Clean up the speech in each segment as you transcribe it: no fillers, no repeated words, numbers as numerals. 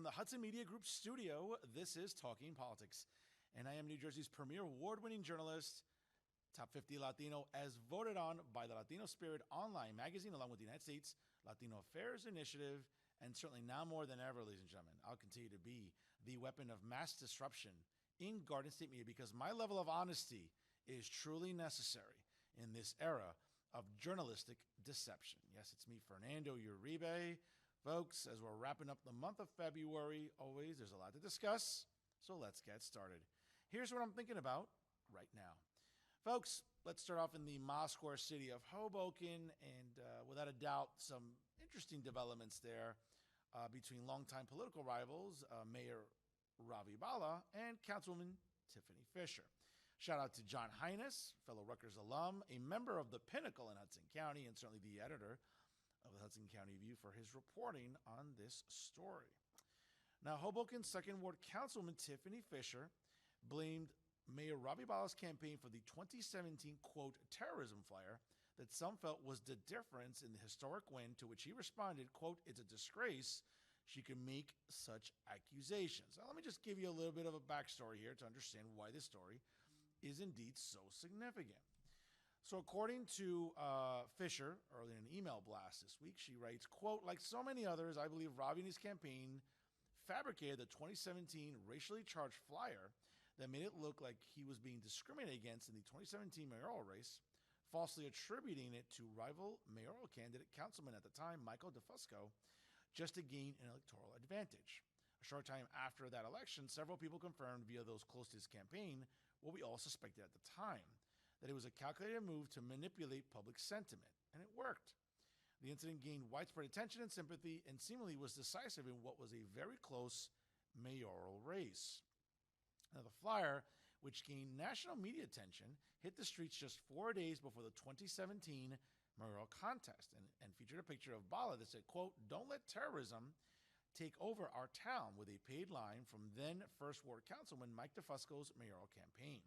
the Hudson Media Group studio, this is Talking Politics. And I am New Jersey's premier award-winning journalist, Top 50 Latino, as voted on by the Latino Spirit Online magazine, along with the United States Latino Affairs Initiative, and certainly now more than ever, ladies and gentlemen, I'll continue to be the weapon of mass disruption in Garden State media because my level of honesty is truly necessary in this era of journalistic deception. Yes, it's me, Fernando Uribe. Folks, as we're wrapping up the month of February, always there's a lot to discuss, so let's get started. Here's what I'm thinking about right now. Folks, let's start off in the Moscow city of Hoboken, and without a doubt, some interesting developments there between longtime political rivals, Mayor Ravi Bala and Councilwoman Tiffany Fisher. Shout out to John Hines, fellow Rutgers alum, a member of the Pinnacle in Hudson County, and certainly the editor of the Hudson County View for his reporting on this story. Now, Hoboken's Second Ward Councilwoman Tiffany Fisher blamed Mayor Ravi Bala's campaign for the 2017, quote, terrorism flyer that some felt was the difference in the historic win, to which he responded, quote, it's a disgrace she can make such accusations. Now, let me just give you a little bit of a backstory here to understand why this story is indeed so significant. So according to Fisher, early in an email blast this week, she writes, quote, like so many others, I believe Ravi and his campaign fabricated the 2017 racially charged flyer that made it look like he was being discriminated against in the 2017 mayoral race, falsely attributing it to rival mayoral candidate, councilman at the time, Michael DeFusco, just to gain an electoral advantage. A short time after that election, several people confirmed via those close to his campaign what we all suspected at the time, that it was a calculated move to manipulate public sentiment, and it worked. The incident gained widespread attention and sympathy and seemingly was decisive in what was a very close mayoral race. Now, the flyer, which gained national media attention, hit the streets just 4 days before the 2017 mayoral contest and featured a picture of Bala that said, quote, don't let terrorism take over our town, with a paid line from then First Ward Councilman Mike DeFusco's mayoral campaign.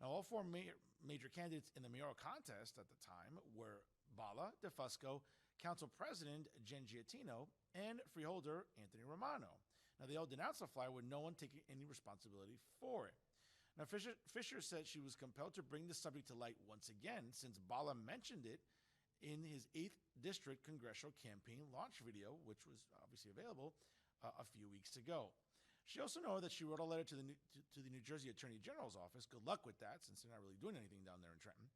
Now, all four major candidates in the mayoral contest at the time were Bala, DeFusco, Council President Jen Giattino, and freeholder Anthony Romano. Now, they all denounced the flyer with no one taking any responsibility for it. Now, Fisher said she was compelled to bring the subject to light once again since Bala mentioned it in his 8th District Congressional Campaign launch video, which was obviously available a few weeks ago. She also noted that she wrote a letter to the New Jersey Attorney General's office. Good luck with that, since they're not really doing anything down there in Trenton.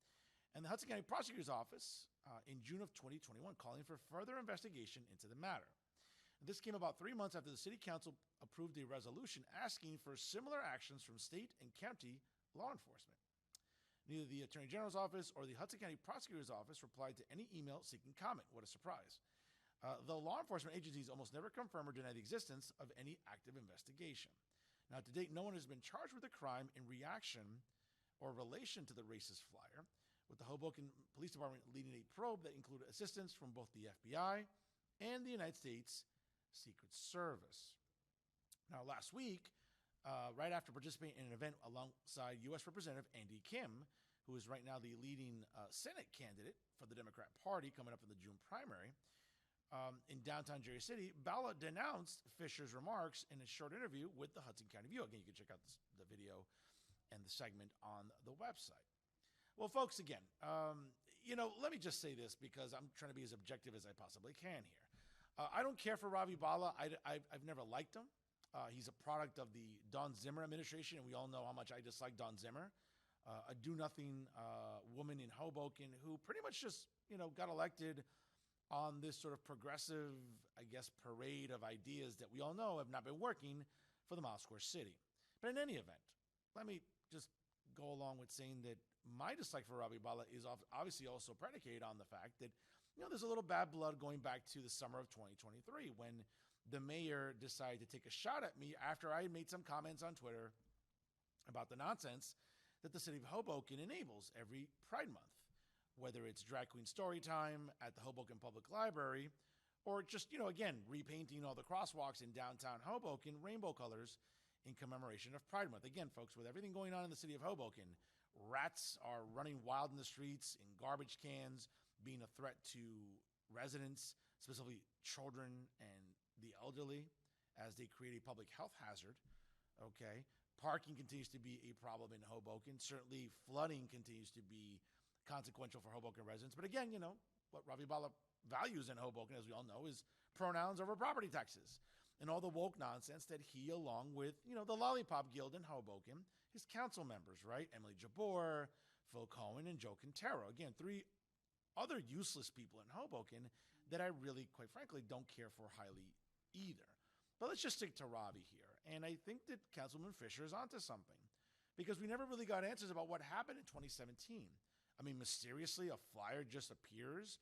And the Hudson County Prosecutor's Office in June of 2021, calling for further investigation into the matter. This came about 3 months after the City Council approved a resolution asking for similar actions from state and county law enforcement. Neither the Attorney General's office or the Hudson County Prosecutor's Office replied to any email seeking comment. What a surprise. The law enforcement agencies almost never confirm or deny the existence of any active investigation. Now, to date, no one has been charged with a crime in reaction or relation to the racist flyer, with the Hoboken Police Department leading a probe that included assistance from both the FBI and the United States Secret Service. Now, last week, right after participating in an event alongside U.S. Representative Andy Kim, who is right now the leading Senate candidate for the Democrat Party coming up in the June primary, in downtown Jersey City, Bala denounced Fisher's remarks in a short interview with the Hudson County View. Again, you can check out the video and the segment on the website. Well, folks, again, let me just say this because I'm trying to be as objective as I possibly can here. I don't care for Ravi Bala. I've never liked him. He's a product of the Don Zimmer administration, and we all know how much I dislike Don Zimmer, a do-nothing woman in Hoboken who pretty much just, got elected on this sort of progressive, I guess, parade of ideas that we all know have not been working for the Mile Square City. But in any event, let me just go along with saying that my dislike for Ravi Bala is obviously also predicated on the fact that, there's a little bad blood going back to the summer of 2023 when the mayor decided to take a shot at me after I had made some comments on Twitter about the nonsense that the city of Hoboken enables every Pride Month, whether it's drag queen story time at the Hoboken Public Library or just, again, repainting all the crosswalks in downtown Hoboken rainbow colors in commemoration of Pride Month. Again, folks, with everything going on in the city of Hoboken, rats are running wild in the streets, in garbage cans, being a threat to residents, specifically children and the elderly, as they create a public health hazard. Okay. Parking continues to be a problem in Hoboken. Certainly, flooding continues to be consequential for Hoboken residents. But again, what Ravi Bala values in Hoboken, as we all know, is pronouns over property taxes and all the woke nonsense that he, along with, the Lollipop Guild in Hoboken, his council members, right? Emily Jabor, Phil Cohen, and Joe Quintero. Again, three other useless people in Hoboken that I really, quite frankly, don't care for highly either. But let's just stick to Ravi here. And I think that Councilman Fisher is onto something because we never really got answers about what happened in 2017. I mean, mysteriously, a flyer just appears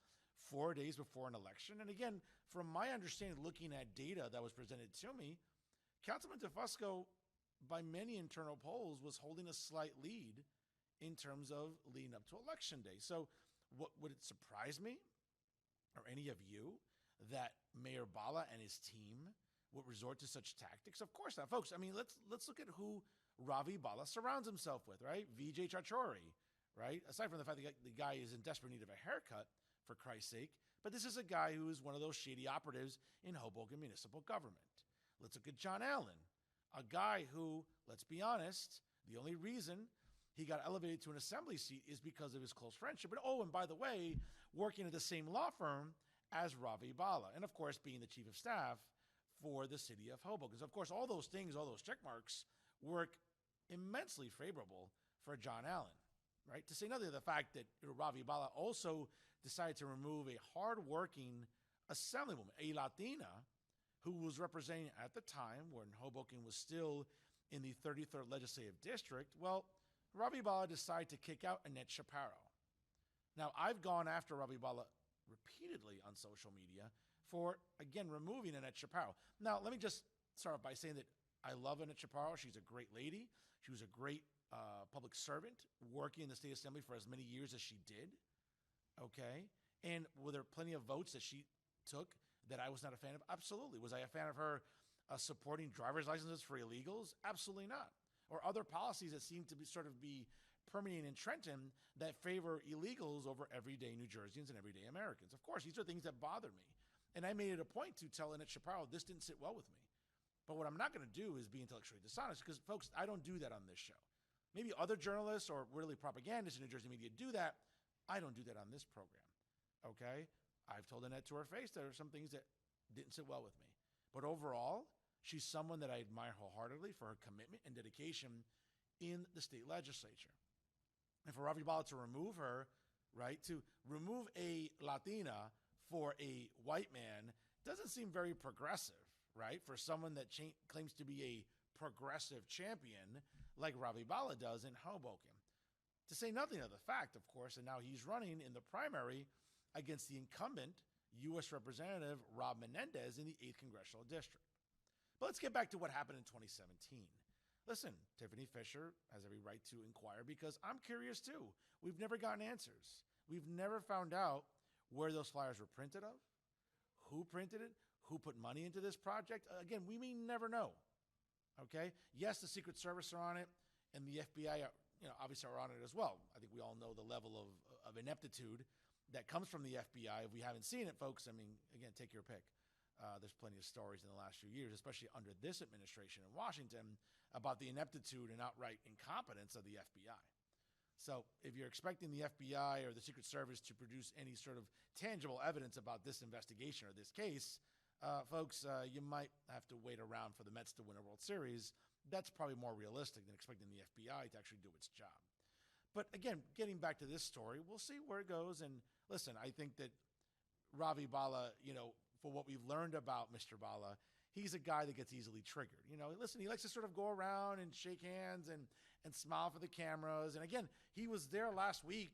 4 days before an election. And again, from my understanding, looking at data that was presented to me, Councilman DeFusco, by many internal polls, was holding a slight lead in terms of leading up to Election Day. So would it surprise me or any of you that Mayor Bala and his team would resort to such tactics? Of course not, folks. I mean, let's look at who Ravi Bala surrounds himself with, right? Vijay Chachori, right? Aside from the fact that the guy is in desperate need of a haircut, for Christ's sake, but this is a guy who is one of those shady operatives in Hoboken municipal government. Let's look at John Allen, a guy who, let's be honest, the only reason he got elevated to an assembly seat is because of his close friendship. But and by the way, working at the same law firm as Ravi Bala, and of course being the chief of staff for the city of Hoboken. So of course, all those things, all those check marks work immensely favorable for John Allen, right? To say nothing of the fact that Ravi Bala also decided to remove a hardworking assemblywoman, a Latina, who was representing at the time when Hoboken was still in the 33rd Legislative District. Well, Ravi Bala decided to kick out Annette Shapiro. Now, I've gone after Ravi Bala repeatedly on social media for, again, removing Annette Shapiro. Now, let me just start off by saying that I love Annette Shapiro. She's a great lady. She was a great public servant working in the state assembly for as many years as she did. Okay. And were there plenty of votes that she took that I was not a fan of? Absolutely. Was I a fan of her supporting driver's licenses for illegals? Absolutely not. Or other policies that seem to be permeating in Trenton that favor illegals over everyday New Jerseyans and everyday Americans. Of course, these are things that bother me. And I made it a point to tell Annette Shapiro this didn't sit well with me. But what I'm not going to do is be intellectually dishonest because, folks, I don't do that on this show. Maybe other journalists or really propagandists in New Jersey media do that. I don't do that on this program, okay? I've told Annette to her face there are some things that didn't sit well with me. But overall, she's someone that I admire wholeheartedly for her commitment and dedication in the state legislature. And for Ravi Bala to remove her, right, to remove a Latina for a white man doesn't seem very progressive, right, for someone that claims to be a progressive champion like Ravi Bala does in Hoboken. To say nothing of the fact, of course, and now he's running in the primary against the incumbent U.S. Representative Rob Menendez in the 8th Congressional District. But let's get back to what happened in 2017. Listen, Tiffany Fisher has every right to inquire because I'm curious too. We've never gotten answers. We've never found out where those flyers were printed of, who printed it, who put money into this project. Again, we may never know. Okay? Yes, the Secret Service are on it, and the FBI are, obviously are on it as well. I think we all know the level of ineptitude that comes from the FBI. If we haven't seen it, folks, I mean, again, take your pick. There's plenty of stories in the last few years, especially under this administration in Washington, about the ineptitude and outright incompetence of the FBI. So if you're expecting the FBI or the Secret Service to produce any sort of tangible evidence about this investigation or this case, folks, you might have to wait around for the Mets to win a World Series. That's probably more realistic than expecting the FBI to actually do its job. But again, getting back to this story, we'll see where it goes. And listen, I think that Ravi Bala, for what we've learned about Mr. Bala, he's a guy that gets easily triggered. Listen, he likes to sort of go around and shake hands and smile for the cameras. And again, he was there last week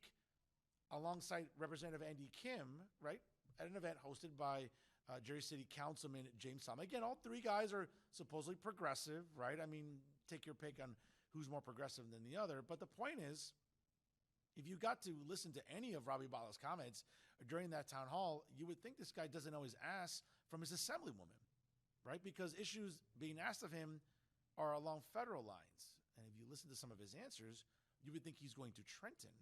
alongside Representative Andy Kim, right, at an event hosted by Jersey City Councilman James Salma. Again, all three guys are supposedly progressive, right? I mean, take your pick on who's more progressive than the other. But the point is, if you got to listen to any of Ravi Bala's comments during that town hall, you would think this guy doesn't know his ass from his assemblywoman, right? Because issues being asked of him are along federal lines. And if you listen to some of his answers, you would think he's going to Trenton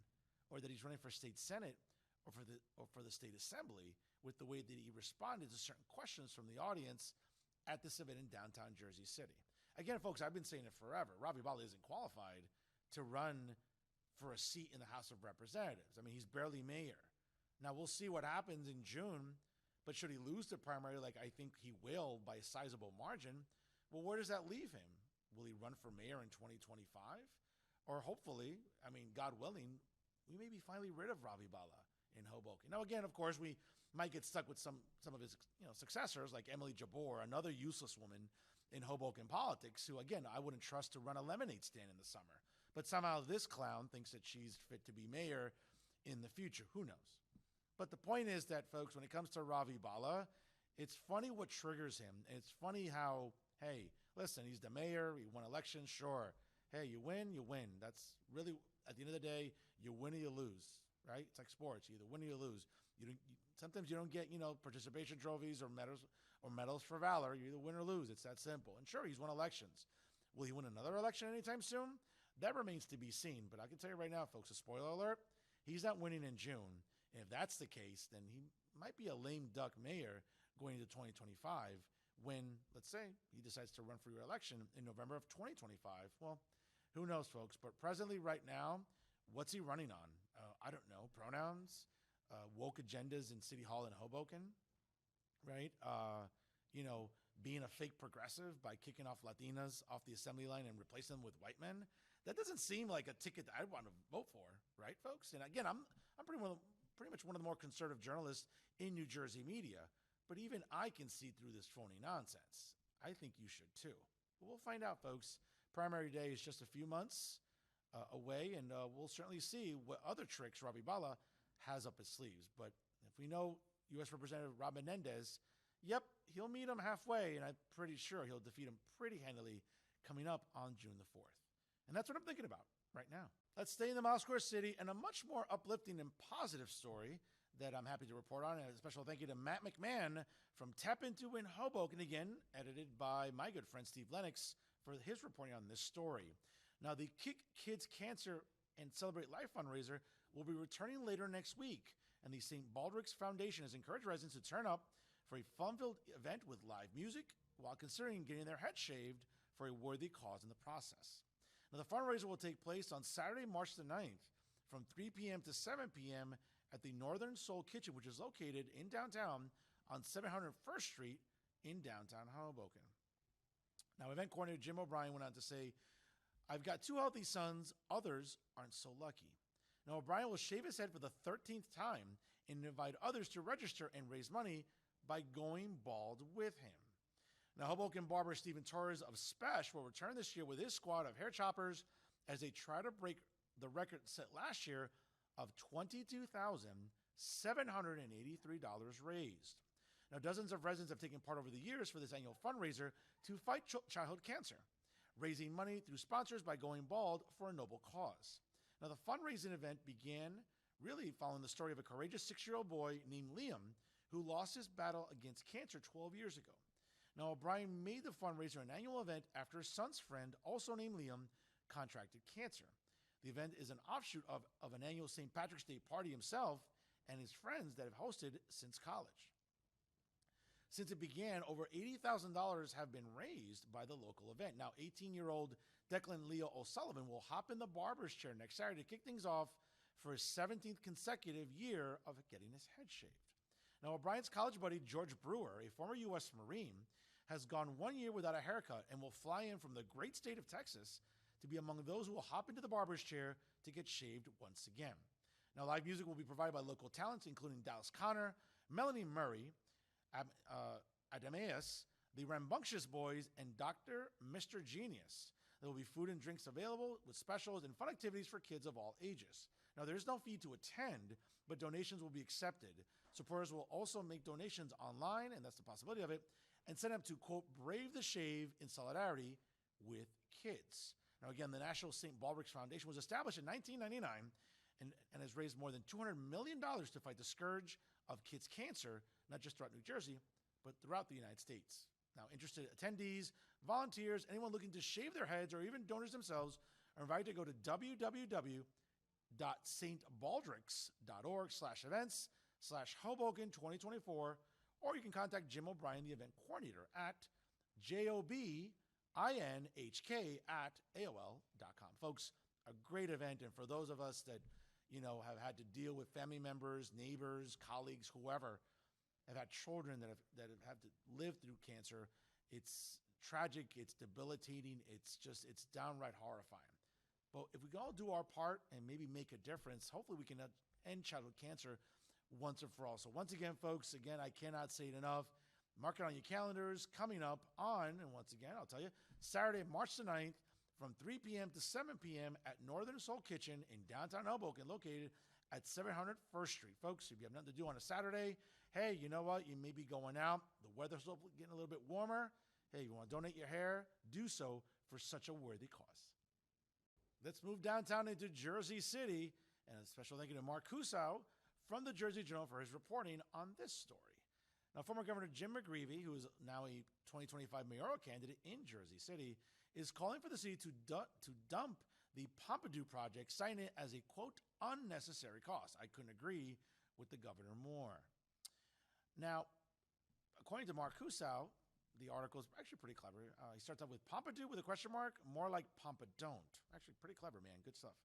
or that he's running for state senate or for the state assembly with the way that he responded to certain questions from the audience at this event in downtown Jersey City. Again, folks, I've been saying it forever. Ravi Bala isn't qualified to run for a seat in the House of Representatives. I mean, he's barely mayor. Now, we'll see what happens in June, but should he lose the primary, like I think he will by a sizable margin, well, where does that leave him? Will he run for mayor in 2025? Or hopefully, I mean, God willing, we may be finally rid of Ravi Bala in Hoboken. Now, again, of course, we might get stuck with some of his successors, like Emily Jabor, another useless woman in Hoboken politics, who, again, I wouldn't trust to run a lemonade stand in the summer. But somehow this clown thinks that she's fit to be mayor in the future. Who knows? But the point is that, folks, when it comes to Ravi Bala, it's funny what triggers him. And it's funny how, hey, listen, he's the mayor. He won elections. Sure. Hey, you win, you win. That's really, at the end of the day, you win or you lose, right? It's like sports. You either win or you lose. Sometimes you don't get, participation trophies or medals for valor. You either win or lose. It's that simple. And sure, he's won elections. Will he win another election anytime soon? That remains to be seen. But I can tell you right now, folks, a spoiler alert, he's not winning in June. And if that's the case, then he might be a lame duck mayor going into 2025 when, let's say, he decides to run for re-election in November of 2025. Well, who knows, folks? But presently, right now, what's he running on? I don't know. Pronouns, woke agendas in City Hall in Hoboken, right? Being a fake progressive by kicking off Latinas off the assembly line and replacing them with white men. That doesn't seem like a ticket that I'd want to vote for, right, folks? And again, I'm pretty much one of the more conservative journalists in New Jersey media, but even I can see through this phony nonsense. I think you should too. But we'll find out, folks. Primary day is just a few months away, and we'll certainly see what other tricks Ravi Bala has up his sleeves. But if we know U.S. Representative Rob Menendez, yep, he'll meet him halfway, and I'm pretty sure he'll defeat him pretty handily coming up on June the 4th. And that's what I'm thinking about right now. Let's stay in the Mile Square City and a much more uplifting and positive story that I'm happy to report on. And a special thank you to Matt McMahon from Tap Into in Hoboken, again, edited by my good friend Steve Lennox for his reporting on this story. Now, the Kick Kids Cancer and Celebrate Life fundraiser will be returning later next week. And the St. Baldrick's Foundation has encouraged residents to turn up for a fun-filled event with live music while considering getting their head shaved for a worthy cause in the process. Now, the fundraiser will take place on Saturday, March the 9th from 3 p.m. to 7 p.m. at the Northern Soul Kitchen, which is located in downtown on 701st Street in downtown Hoboken. Now, event coordinator Jim O'Brien went on to say, "I've got 2 healthy sons. Others aren't so lucky." Now, O'Brien will shave his head for the 13th time and invite others to register and raise money by going bald with him. Now, Hoboken barber Stephen Torres of Spesh will return this year with his squad of hair choppers as they try to break the record set last year of $22,783 raised. Now, dozens of residents have taken part over the years for this annual fundraiser to fight childhood cancer, raising money through sponsors by going bald for a noble cause. Now, the fundraising event began really following the story of a courageous 6-year-old boy named Liam who lost his battle against cancer 12 years ago. Now, O'Brien made the fundraiser an annual event after his son's friend, also named Liam, contracted cancer. The event is an offshoot of an annual St. Patrick's Day party himself and his friends that have hosted since college. Since it began, over $80,000 have been raised by the local event. Now, 18-year-old Declan Leo O'Sullivan will hop in the barber's chair next Saturday to kick things off for his 17th consecutive year of getting his head shaved. Now, O'Brien's college buddy, George Brewer, a former U.S. Marine, has gone 1 year without a haircut and will fly in from the great state of Texas to be among those who will hop into the barber's chair to get shaved once again. Now, live music will be provided by local talents, including Dallas Connor, Melanie Murray, Adameus, the Rambunctious Boys, and Dr. Mr. Genius. There will be food and drinks available with specials and fun activities for kids of all ages. Now, there is no fee to attend, but donations will be accepted. Supporters will also make donations online, and that's the possibility of it, and send them to, quote, Brave the Shave in solidarity with kids. Now, again, the National St. Baldrick's Foundation was established in 1999 and has raised more than $200 million to fight the scourge of kids' cancer, not just throughout New Jersey, but throughout the United States. Now, interested attendees, volunteers, anyone looking to shave their heads, or even donors themselves are invited to go to www.stbaldricks.org/events/Hoboken 2024, or you can contact Jim O'Brien, the event coordinator, at JOBINHK@AOL.com. Folks, a great event. And for those of us that, have had to deal with family members, neighbors, colleagues, whoever, have had children that have had to live through cancer, it's tragic, it's debilitating, it's downright horrifying. But if we can all do our part and maybe make a difference, hopefully we can end childhood cancer once and for all. So once again, folks, I cannot say it enough. Mark it on your calendars. Coming up on, and once again, I'll tell you, Saturday, March the 9th, from 3 p.m. to 7 p.m. at Northern Soul Kitchen in downtown Hoboken, located at 700 First Street. Folks, if you have nothing to do on a Saturday, hey, you know what? You may be going out. The weather's getting a little bit warmer. Hey, you want to donate your hair? Do so for such a worthy cause. Let's move downtown into Jersey City, and a special thank you to Mark Kusow from the Jersey Journal for his reporting on this story. Now, former Governor Jim McGreevey, who is now a 2025 mayoral candidate in Jersey City, is calling for the city to dump the Pompidou project, citing it as a, quote, unnecessary cost. I couldn't agree with the governor more. Now, according to Mark Kusow, the article is actually pretty clever. He starts off with Pompidou with a question mark, more like Pompadon't. Actually, pretty clever, man. Good stuff.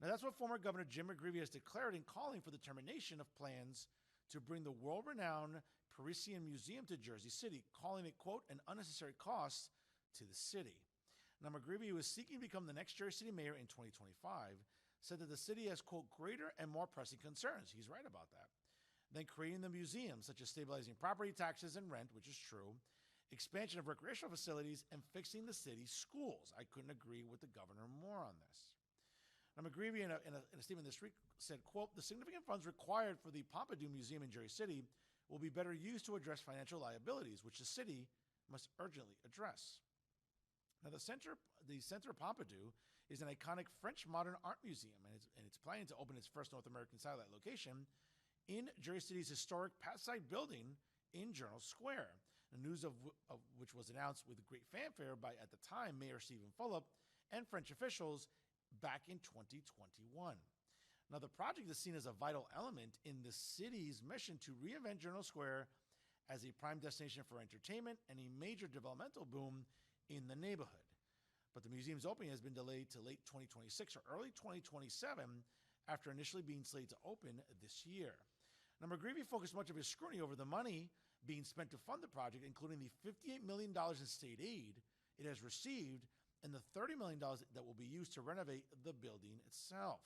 Now, that's what former Governor Jim McGreevey has declared in calling for the termination of plans to bring the world-renowned Parisian Museum to Jersey City, calling it, quote, an unnecessary cost to the city. Now, McGreevey, who is seeking to become the next Jersey City mayor in 2025, said that the city has, quote, greater and more pressing concerns. He's right about that. Than creating the museum, such as stabilizing property taxes and rent, which is true, expansion of recreational facilities, and fixing the city's schools. I couldn't agree with the governor more on this. Now, McGreevey, in a statement this week, said, quote, the significant funds required for the Pompidou Museum in Jersey City will be better used to address financial liabilities, which the city must urgently address. Now, the Center of Pompidou is an iconic French modern art museum, and it's planning to open its first North American satellite location in Jersey City's historic Pathside building in Journal Square. The news of which was announced with great fanfare by, at the time, Mayor Stephen Fulop and French officials back in 2021. Now, the project is seen as a vital element in the city's mission to reinvent Journal Square as a prime destination for entertainment and a major developmental boom in the neighborhood. But the museum's opening has been delayed to late 2026 or early 2027 after initially being slated to open this year. Now, McGreevey focused much of his scrutiny over the money being spent to fund the project, including the $58 million in state aid it has received and the $30 million that will be used to renovate the building itself.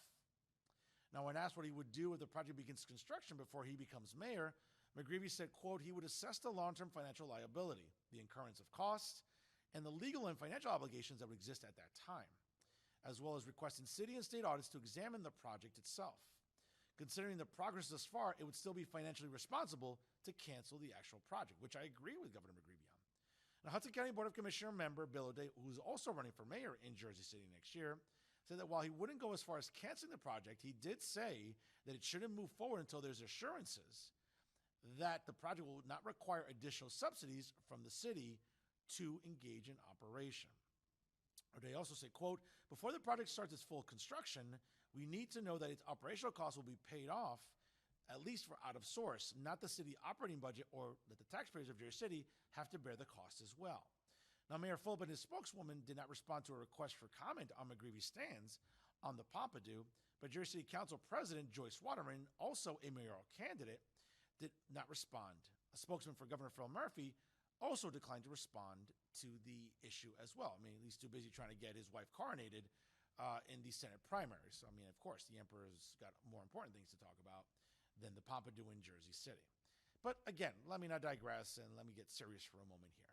Now, when asked what he would do if the project begins construction before he becomes mayor, McGreevey said, quote, he would assess the long-term financial liability, the incurrence of costs, and the legal and financial obligations that would exist at that time, as well as requesting city and state audits to examine the project itself. Considering the progress thus far, it would still be financially responsible to cancel the actual project, which I agree with Governor McGreevey on. Now, Hudson County Board of Commissioner member Bill O'Day, who's also running for mayor in Jersey City next year, said that while he wouldn't go as far as canceling the project, he did say that it shouldn't move forward until there's assurances that the project will not require additional subsidies from the city to engage in operation. O'Day also said, quote, before the project starts its full construction, we need to know that its operational costs will be paid off, at least for out of source, not the city operating budget, or that the taxpayers of Jersey City have to bear the cost as well. Now, Mayor Fulop and his spokeswoman did not respond to a request for comment on McGreevey's stance on the Pompidou, but Jersey City Council President Joyce Waterman, also a mayoral candidate, did not respond. A spokesman for Governor Phil Murphy also declined to respond to the issue as well. I mean, he's too busy trying to get his wife coronated in the Senate primaries. So, I mean, of course, the emperor's got more important things to talk about than the Pompidou in Jersey City. But again, let me not digress and let me get serious for a moment here.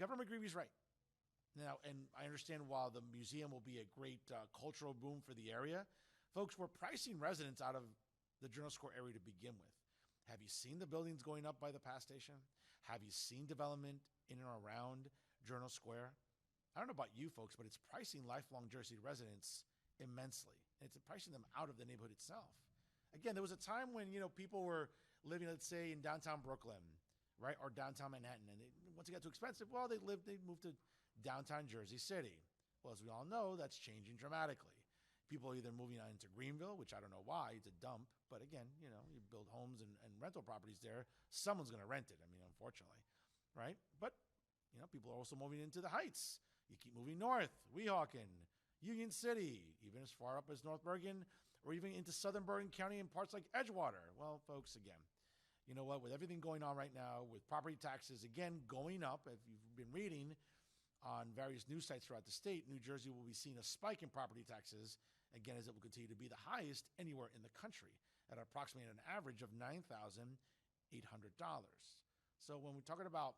Governor McGreevey's right. Now, and I understand while the museum will be a great cultural boom for the area, folks, we're pricing residents out of the Journal Square area to begin with. Have you seen the buildings going up by the pass station? Have you seen development in and around Journal Square? I don't know about you folks, but it's pricing lifelong Jersey residents immensely. It's pricing them out of the neighborhood itself. Again, there was a time when, people were living, let's say, in downtown Brooklyn, right, or downtown Manhattan, and once it got too expensive, well, they moved to downtown Jersey City. Well, as we all know, that's changing dramatically. People are either moving on into Greenville, which I don't know why, it's a dump, but again, you build homes and rental properties there, someone's going to rent it, unfortunately, right? But People are also moving into the Heights. You keep moving north, Weehawken, Union City, even as far up as North Bergen, or even into southern Bergen County and parts like Edgewater. Well, folks, again, you know what? With everything going on right now, with property taxes, again, going up, if you've been reading on various news sites throughout the state, New Jersey will be seeing a spike in property taxes, again, as it will continue to be the highest anywhere in the country at approximately an average of $9,800. So when we're talking about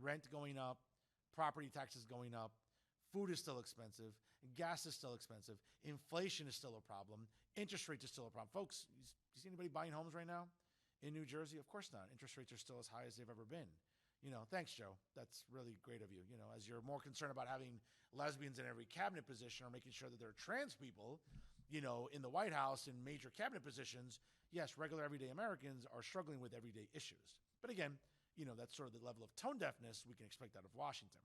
rent going up, property taxes going up, food is still expensive, gas is still expensive, inflation is still a problem, interest rates are still a problem. Folks, you see anybody buying homes right now in New Jersey? Of course not. Interest rates are still as high as they've ever been. Thanks, Joe. That's really great of you. As you're more concerned about having lesbians in every cabinet position or making sure that there are trans people, in the White House in major cabinet positions, yes, regular everyday Americans are struggling with everyday issues. But again, that's sort of the level of tone deafness we can expect out of Washington.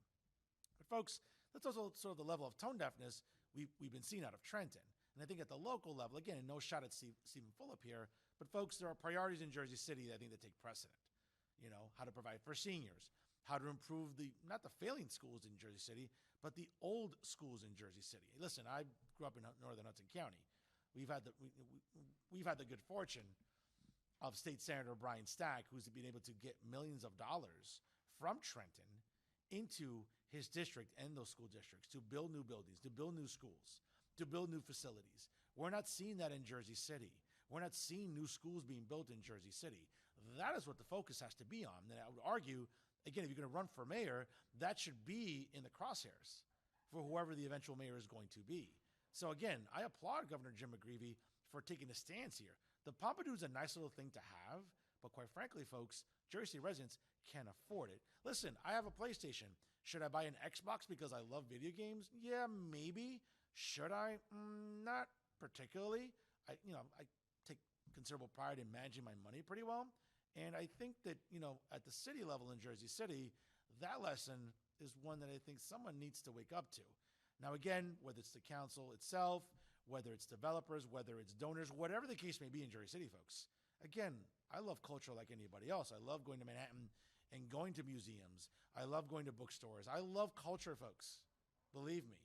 But folks, that's also sort of the level of tone deafness we've been seeing out of Trenton. And I think at the local level, again, no shot at Stephen Fulop here, but folks, there are priorities in Jersey City that I think that take precedent. How to provide for seniors, how to improve not the failing schools in Jersey City, but the old schools in Jersey City. Listen, I grew up in northern Hudson County. We've had the good fortune of State Senator Brian Stack, who's been able to get millions of dollars from Trenton into his district and those school districts to build new buildings, to build new schools, to build new facilities. We're not seeing that in Jersey City. We're not seeing new schools being built in Jersey City. That is what the focus has to be on. And I would argue, again, if you're going to run for mayor, that should be in the crosshairs for whoever the eventual mayor is going to be. So again, I applaud Governor Jim McGreevey for taking a stance here. The Pompidou is a nice little thing to have, but quite frankly, folks, Jersey City residents can't afford it. Listen, I have a PlayStation. Should I buy an Xbox because I love video games? Yeah, maybe. Should I? Not particularly. I take considerable pride in managing my money pretty well. And I think that, at the city level in Jersey City, that lesson is one that I think someone needs to wake up to. Now, again, whether it's the council itself, whether it's developers, whether it's donors, whatever the case may be in Jersey City, folks, again, I love culture like anybody else. I love going to Manhattan and going to museums. I love going to bookstores. I love culture, folks, believe me.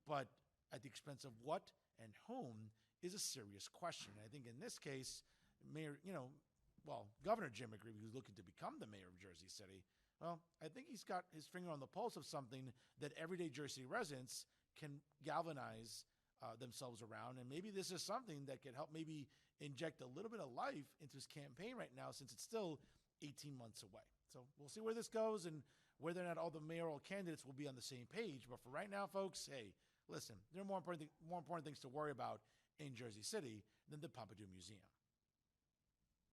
But at the expense of what and whom is a serious question. And I think in this case, Governor Jim McGreevey, who's looking to become the mayor of Jersey City, well, I think he's got his finger on the pulse of something that everyday Jersey residents can galvanize themselves around. And maybe this is something that can help maybe inject a little bit of life into his campaign right now, since it's still 18 months away. So we'll see where this goes and whether or not all the mayoral candidates will be on the same page. But for right now, folks, hey, listen, there are more important things to worry about in Jersey City than the Pompidou Museum.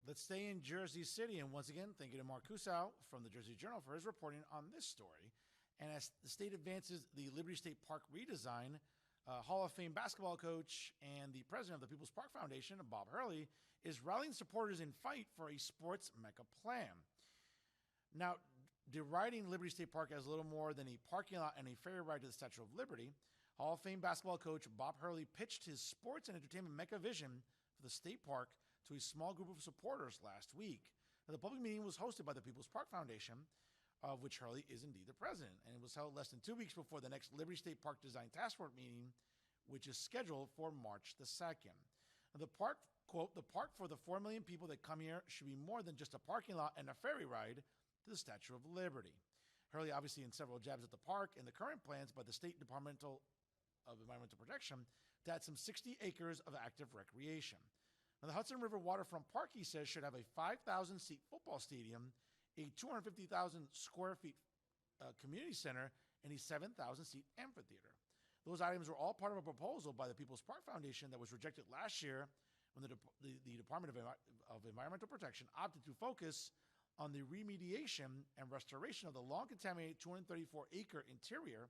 Let's stay in Jersey City, and once again, thank you to Mark Kusow from the Jersey Journal for his reporting on this story. And as the state advances the Liberty State Park redesign, Hall of Fame basketball coach and the president of the People's Park Foundation, Bob Hurley, is rallying supporters in fight for a sports mecca plan. Now, deriding Liberty State Park as little more than a parking lot and a ferry ride to the Statue of Liberty, Hall of Fame basketball coach Bob Hurley pitched his sports and entertainment mecca vision for the state park to a small group of supporters last week. Now, the public meeting was hosted by the People's Park Foundation, of which Hurley is indeed the president, and it was held less than 2 weeks before the next Liberty State Park Design Task Force meeting, which is scheduled for March the 2nd. Now, the park, quote, "The park for the 4 million people that come here should be more than just a parking lot and a ferry ride to the Statue of Liberty." Hurley obviously in several jabs at the park and the current plans by the State Department of Environmental Protection to add some 60 acres of active recreation. Now, the Hudson River Waterfront Park, he says, should have a 5,000-seat football stadium, a 250,000 square feet community center, and a 7,000-seat amphitheater. Those items were all part of a proposal by the People's Park Foundation that was rejected last year when the Department of Environmental Protection opted to focus on the remediation and restoration of the long-contaminated 234-acre interior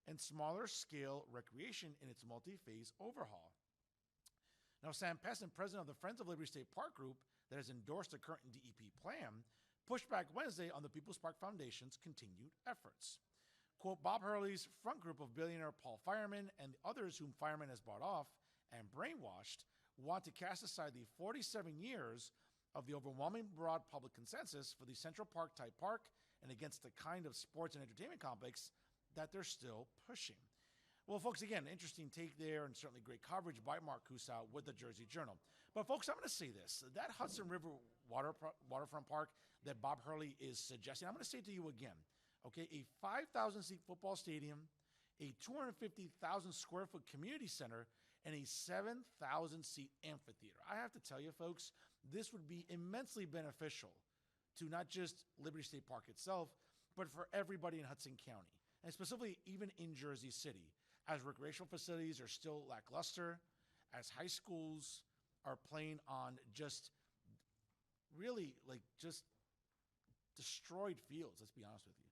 and smaller-scale recreation in its multi-phase overhaul. Now, Sam Pessin, president of the Friends of Liberty State Park Group that has endorsed the current DEP plan, pushed back Wednesday on the People's Park Foundation's continued efforts. Quote, "Bob Hurley's front group of billionaire Paul Fireman and others whom Fireman has bought off and brainwashed want to cast aside the 47 years of the overwhelming broad public consensus for the Central Park-type park and against the kind of sports and entertainment complex that they're still pushing. Well, folks, again, interesting take there and certainly great coverage by Mark Kusow with the Jersey Journal. But, folks, I'm going to say this. That Hudson River waterfront park that Bob Hurley is suggesting, I'm going to say it to you again, okay, a 5,000-seat football stadium, a 250,000 square foot community center, and a 7,000-seat amphitheater. I have to tell you, folks, this would be immensely beneficial to not just Liberty State Park itself, but for everybody in Hudson County, and specifically even in Jersey City, as recreational facilities are still lackluster, as high schools are playing on just really just destroyed fields, let's be honest with you.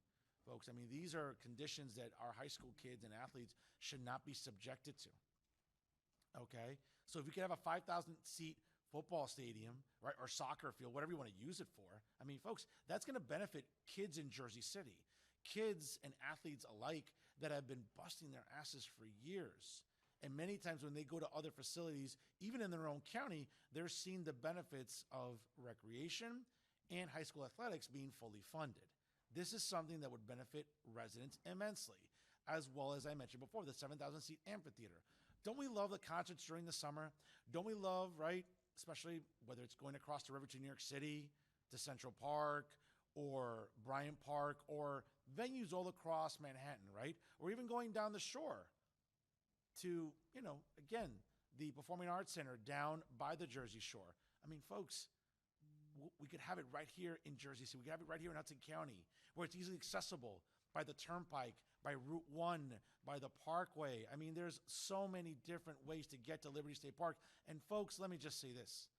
Folks, I mean, these are conditions that our high school kids and athletes should not be subjected to. Okay? So if you could have a 5,000-seat football stadium, right, or soccer field, whatever you want to use it for, I mean, folks, that's going to benefit kids in Jersey City, kids and athletes alike that have been busting their asses for years. And many times when they go to other facilities, even in their own county, they're seeing the benefits of recreation and high school athletics being fully funded. This is something that would benefit residents immensely, as well as I mentioned before, the 7,000-seat amphitheater. Don't we love the concerts during the summer? Don't we love, right, especially whether it's going across the river to New York City, to Central Park, or Bryant Park, or venues all across Manhattan, right? Or even going down the shore to, again, the Performing Arts Center down by the Jersey Shore. I mean, folks, we could have it right here in Jersey City. We could have it right here in Hudson County, where it's easily accessible by the Turnpike, by Route 1, by the Parkway. I mean, there's so many different ways to get to Liberty State Park. And folks, let me just say this.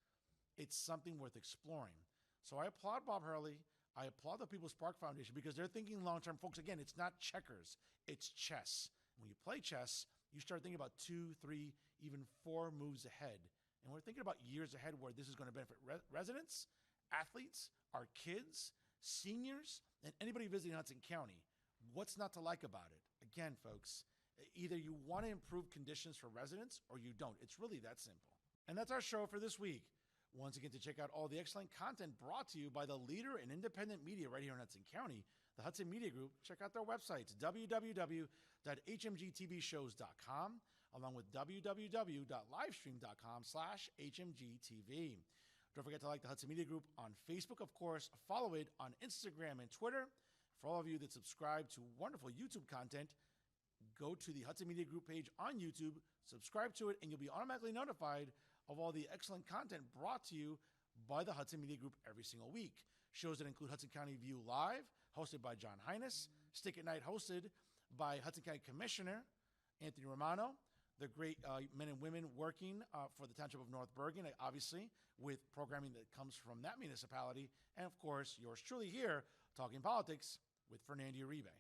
It's something worth exploring. So I applaud Bob Hurley. I applaud the People's Park Foundation because they're thinking long-term. Folks, again, it's not checkers. It's chess. When you play chess, you start thinking about 2, 3, even 4 moves ahead. And we're thinking about years ahead where this is going to benefit residents, athletes, our kids, seniors, and anybody visiting Hudson County. What's not to like about it? Again, folks, either you want to improve conditions for residents or you don't. It's really that simple. And that's our show for this week. Once again, to check out all the excellent content brought to you by the leader in independent media right here in Hudson County, the Hudson Media Group, check out their websites, www.hmgtvshows.com, along with www.livestream.com/hmgtv. Don't forget to like the Hudson Media Group on Facebook, of course. Follow it on Instagram and Twitter. For all of you that subscribe to wonderful YouTube content, go to the Hudson Media Group page on YouTube, subscribe to it, and you'll be automatically notified of all the excellent content brought to you by the Hudson Media Group every single week. Shows that include Hudson County View Live, hosted by John Highness, Stick at Night, hosted by Hudson County Commissioner Anthony Romano, the great men and women working for the Township of North Bergen, obviously, with programming that comes from that municipality, and of course, yours truly here, talking politics with Fernando Uribe.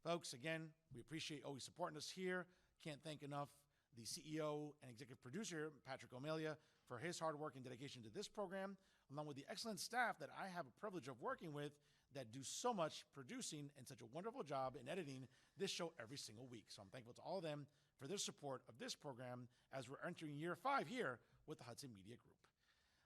Folks, again, we appreciate always supporting us here. Can't thank enough the CEO and executive producer, Patrick O'Melia, for his hard work and dedication to this program, along with the excellent staff that I have a privilege of working with that do so much producing and such a wonderful job in editing this show every single week. So I'm thankful to all of them for their support of this program as we're entering year 5 here with the Hudson Media Group.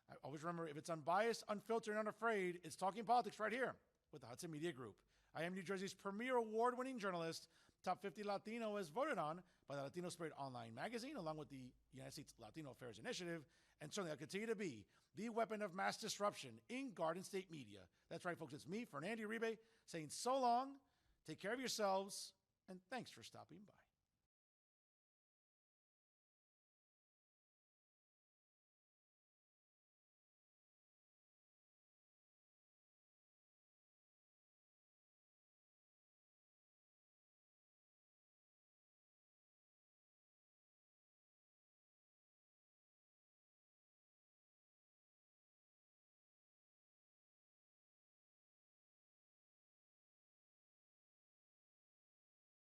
I always remember, if it's unbiased, unfiltered, and unafraid, it's talking politics right here with the Hudson Media Group. I am New Jersey's premier award-winning journalist, Top 50 Latino, as voted on by the Latino Spirit Online magazine, along with the United States Latino Affairs Initiative, and certainly I'll continue to be the weapon of mass disruption in Garden State media. That's right, folks. It's me, Fernando Uribe, saying so long, take care of yourselves, and thanks for stopping by.